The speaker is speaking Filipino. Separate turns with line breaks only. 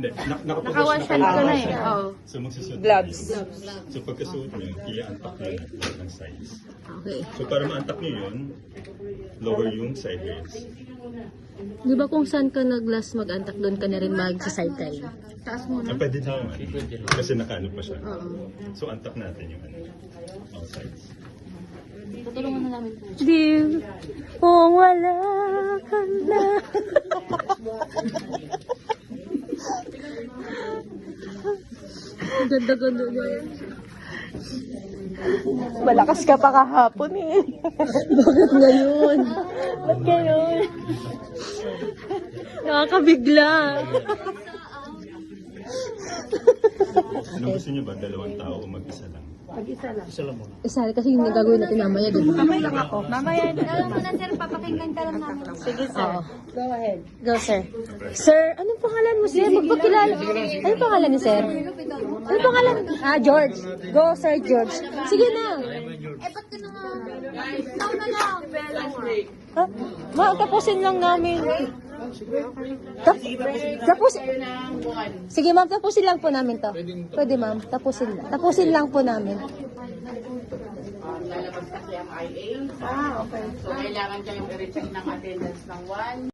Nakawash hand ko na eh. Oo.
So magsusuot
Gloves.
niyo. So pagkasuot nyo, i-unpack nyo ng sides.
Okay.
So para ma-unpack nyo yun, lower yung sideways.
Di ba kung saan ka nag-last mag-antak, doon ka na rin mag-side tayo? Taas muna.
Pwede na naman. Kasi nakaano pa siya.
Oo.
So untuck natin yung all sides.
Tutulungan na namin po. Di, kung wala ka na. Ganda-ganda na yan.
Malakas ka pa kahapon eh.
Bakit ngayon? Ba't ngayon? Nakakabigla.
Ano gusto nyo ba? Dalawang tao o mag-isa lang?
Isa kasi yung gagawin natin mamaya, di ba?
Mamaya lang ako. Mamaya na.
Alam mo na, sir, papakinggan ka lang namin.
Sige, sir.
Oo. Go, sir. Sir, anong pangalan mo, sir? Magpakilala. Anong pangalan ni sir? Anong pangalan? George. Go, Sir George. Sige na.
Eh, ba't ka na nga? Ikaw na lang.
Ha? Tapusin lang namin. Tapos. Sige, ma'am, tapusin lang po namin to. Pwede, ma'am. Tapusin lang. Tapusin lang po namin.
Lalabas kasi ang IA. Okay. So, kailangan kayong i-recheck ng attendance ng 1.